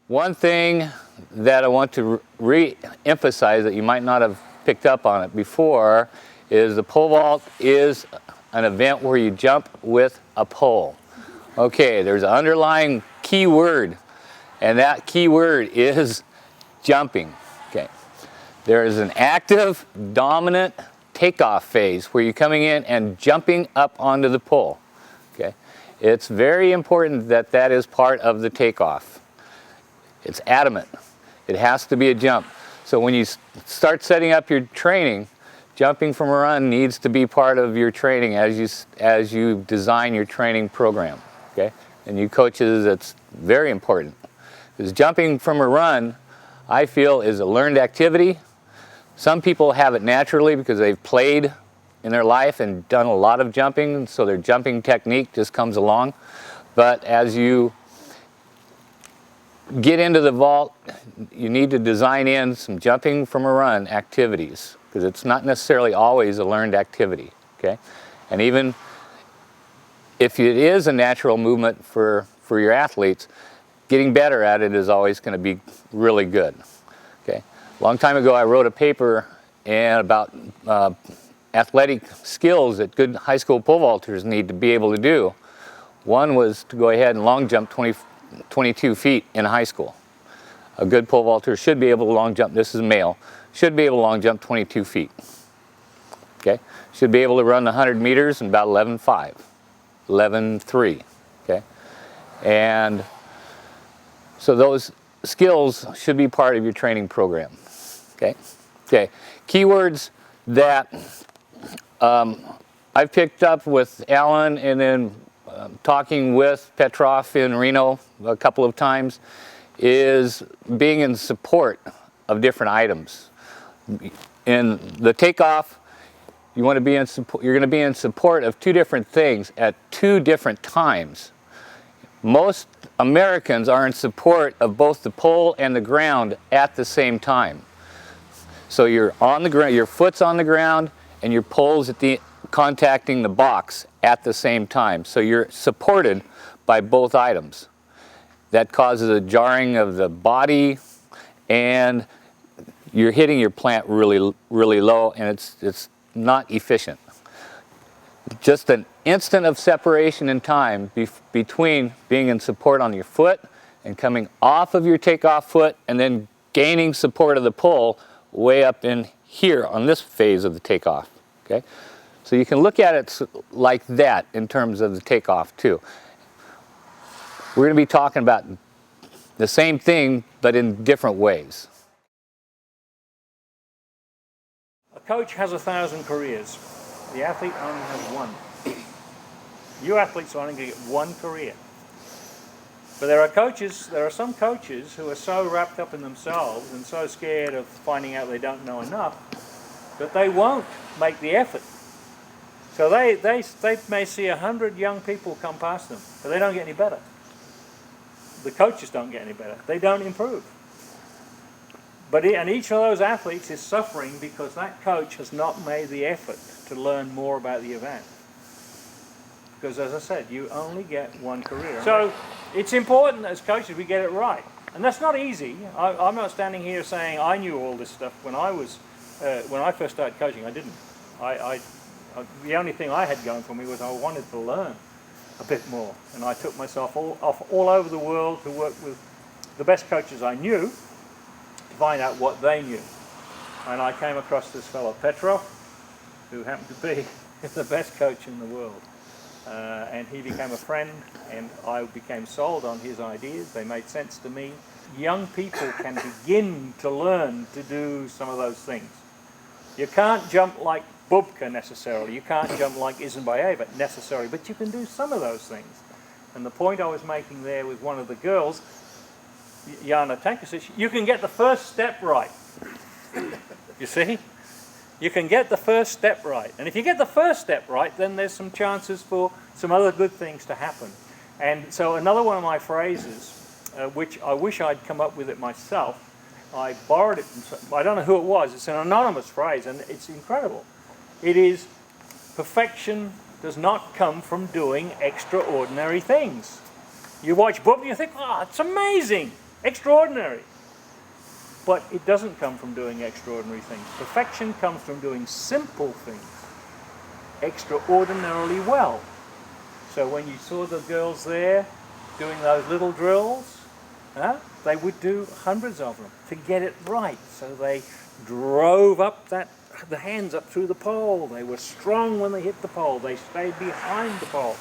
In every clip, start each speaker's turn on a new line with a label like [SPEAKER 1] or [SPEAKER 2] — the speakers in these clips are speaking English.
[SPEAKER 1] One thing that I want to re-emphasize that you might not have picked up on it before is the pole vault is an event where you jump with a pole. Okay, there's an underlying key word, and that key word is jumping. Okay, there is an active, dominant takeoff phase where you're coming in and jumping up onto the pole. Okay, it's very important that that is part of the takeoff. It's adamant. It has to be a jump. So when you start setting up your training, jumping from a run needs to be part of your training as you design your training program. Okay, and you coaches, it's very important because jumping from a run, I feel, is a learned activity. Some people have it naturally because they've played in their life and done a lot of jumping, so their jumping technique just comes along. But as you get into the vault, you need to design in some jumping from a run activities because it's not necessarily always a learned activity. Okay, and even if it is a natural movement for your athletes, getting better at it is always going to be really good. Okay, a long time ago I wrote a paper about athletic skills that good high school pole vaulters need to be able to do. One was to go ahead and long jump 22 feet in high school. A good pole vaulter should be able to long jump, this is male, should be able to long jump 22 feet. Okay, should be able to run 100 meters in about 11.5, 11.3. Okay, and so those skills should be part of your training program. Okay, okay. Keywords that I've picked up with Alan and then talking with Petrov in Reno a couple of times is being in support of different items. In the takeoff, you want to be in support, you're going to be in support of two different things at two different times. Most Americans are in support of both the pole and the ground at the same time. So you're on the ground, your foot's on the ground and your pole's contacting the box at the same time. So you're supported by both items. That causes a jarring of the body and you're hitting your plant really, really low and it's not efficient. Just an instant of separation in time between being in support on your foot and coming off of your takeoff foot and then gaining support of the pole way up in here on this phase of the takeoff. Okay? So you can look at it like that in terms of the takeoff too. We're going to be talking about the same thing but in different ways.
[SPEAKER 2] A coach has 1,000 careers. The athlete only has one. You athletes are only going to get one career. But there are some coaches who are so wrapped up in themselves and so scared of finding out they don't know enough that they won't make the effort. So they may see 100 young people come past them, but they don't get any better. The coaches don't get any better. They don't improve. And each of those athletes is suffering because that coach has not made the effort to learn more about the event. Because as I said, you only get one career. So it's important as coaches we get it right. And that's not easy. I'm not standing here saying I knew all this stuff when I first started coaching. I didn't. The only thing I had going for me was I wanted to learn a bit more. And I took myself all over the world to work with the best coaches I knew to find out what they knew. And I came across this fellow Petrov, who happened to be the best coach in the world. And he became a friend, and I became sold on his ideas. They made sense to me. Young people can begin to learn to do some of those things. You can't jump like Bubka necessarily. You can't jump like Isenbayeva necessarily, but you can do some of those things. And the point I was making there with one of the girls, Yana Tankasic, you can get the first step right. You see? You can get the first step right. And if you get the first step right, then there's some chances for some other good things to happen. And so another one of my phrases, which I wish I'd come up with it myself, I borrowed it from, I don't know who it was, it's an anonymous phrase and it's incredible. It is, perfection does not come from doing extraordinary things. You watch Bubka and you think, oh, it's amazing. extraordinary. But it doesn't come from doing extraordinary things. Perfection comes from doing simple things extraordinarily well. So when you saw the girls there doing those little drills, they would do hundreds of them to get it right. So they drove up the hands up through the pole. They were strong when they hit the pole. They stayed behind the pole.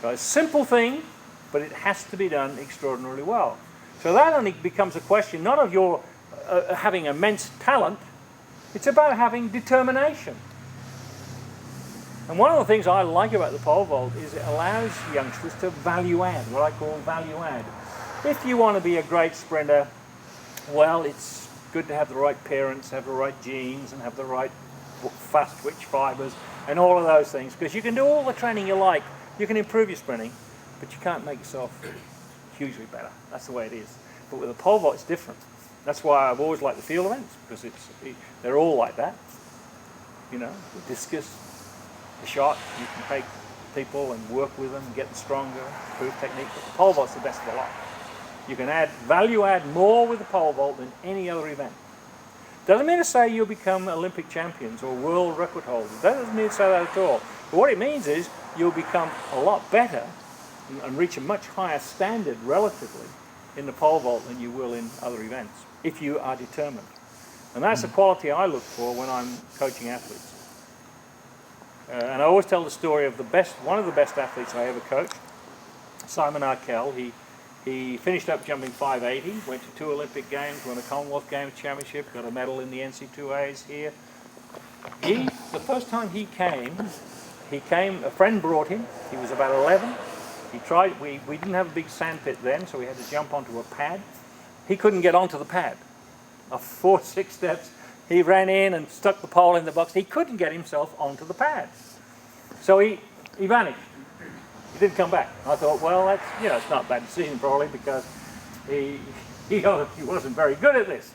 [SPEAKER 2] So a simple thing, but it has to be done extraordinarily well. So that only becomes a question not of your having immense talent, it's about having determination. And one of the things I like about the pole vault is it allows youngsters to value add, what I call value add. If you want to be a great sprinter, well, it's good to have the right parents, have the right genes, and have the right fast twitch fibers, and all of those things, because you can do all the training you like, you can improve your sprinting, but you can't make yourself hugely better. That's the way it is. But with the pole vault, it's different. That's why I've always liked the field events, because they're all like that. You know, the discus, the shot, you can take people and work with them, get them stronger, improve technique. But the pole vault's the best of the lot. You can value add more with the pole vault than any other event. Doesn't mean to say you'll become Olympic champions or world record holders. That doesn't mean to say that at all. But what it means is you'll become a lot better and reach a much higher standard relatively in the pole vault than you will in other events, if you are determined. And that's the quality I look for when I'm coaching athletes. And I always tell the story of one of the best athletes I ever coached, Simon Arkell. He finished up jumping 580, went to 2 Olympic Games, won a Commonwealth Games Championship, got a medal in the NC2As here. The first time he came, a friend brought him. He was about 11. He tried, we didn't have a big sand pit then, so we had to jump onto a pad. He couldn't get onto the pad. 4 or 6 steps, he ran in and stuck the pole in the box. He couldn't get himself onto the pad. So he vanished. He didn't come back. I thought, well, that's, it's not a bad decision probably, because he wasn't very good at this.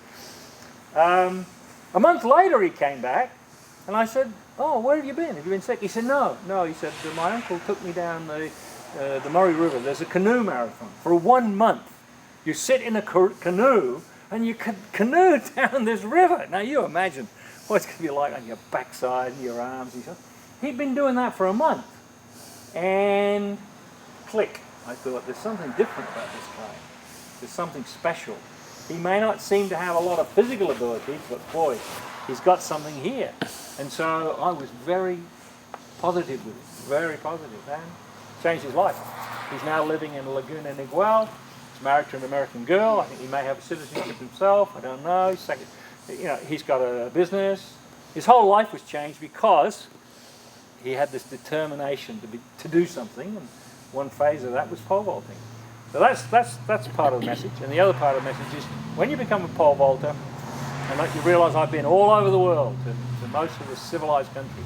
[SPEAKER 2] A month later he came back, and I said, oh, where have you been? Have you been sick? He said, no. He said, my uncle took me down the Murray River. There's a canoe marathon for 1 month. You sit in a canoe and you can canoe down this river. Now you imagine what it's going to be like on your backside and your arms. He'd been doing that for a month. And click. I thought, there's something different about this guy. There's something special. He may not seem to have a lot of physical ability, but boy, he's got something here. And so I was very positive with it, very positive, and changed his life. He's now living in Laguna Niguel. He's married to an American girl. I think he may have a citizenship himself. I don't know. He's got a business. His whole life was changed because he had this determination to do something, and one phase of that was pole vaulting. So that's part of the message. And the other part of the message is when you become a pole vaulter, and you realise I've been all over the world to most of the civilized countries.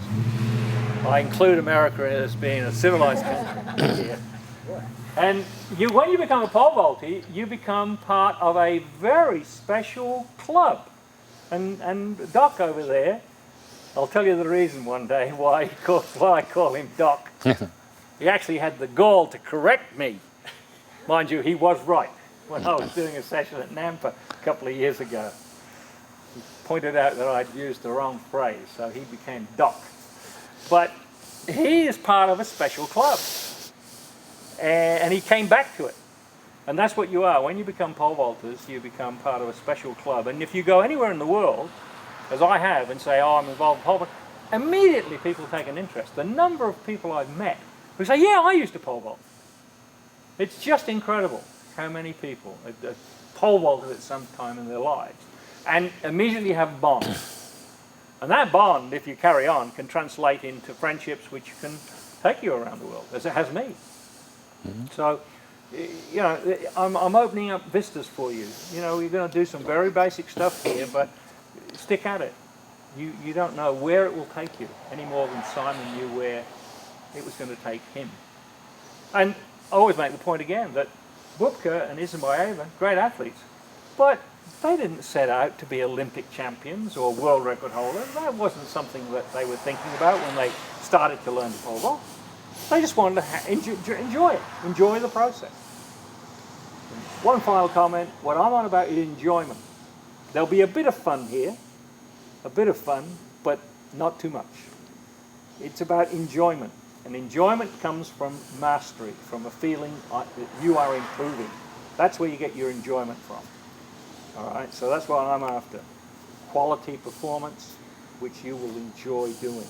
[SPEAKER 2] I include America as being a civilized country here. And when you become a pole vaulter, you become part of a very special club. And Doc over there, I'll tell you the reason one day why I call him Doc. He actually had the gall to correct me. Mind you, he was right when I was doing a session at Nampa a couple of years ago. He pointed out that I'd used the wrong phrase, so he became Doc. But he is part of a special club. And he came back to it. And that's what you are. When you become pole vaulters, you become part of a special club. And if you go anywhere in the world, as I have, and say, oh, I'm involved in pole vault, immediately people take an interest. The number of people I've met who say, yeah, I used to pole vault. It's just incredible how many people have pole vaulted at some time in their lives and immediately have a bond. And that bond, if you carry on, can translate into friendships which can take you around the world, as it has me. Mm-hmm. So, I'm opening up vistas for you. You're going to do some very basic stuff here, but stick at it. You don't know where it will take you any more than Simon knew where it was going to take him. And I always make the point again that Bubka and Ismaeva, great athletes, but they didn't set out to be Olympic champions or world record holders. That wasn't something that they were thinking about when they started to learn the pole vault. They just wanted to enjoy it, enjoy the process. One final comment, what I'm on about is enjoyment. There'll be a bit of fun here, a bit of fun, but not too much. It's about enjoyment. And enjoyment comes from mastery, from a feeling that you are improving. That's where you get your enjoyment from. All right, so that's what I'm after. Quality performance, which you will enjoy doing.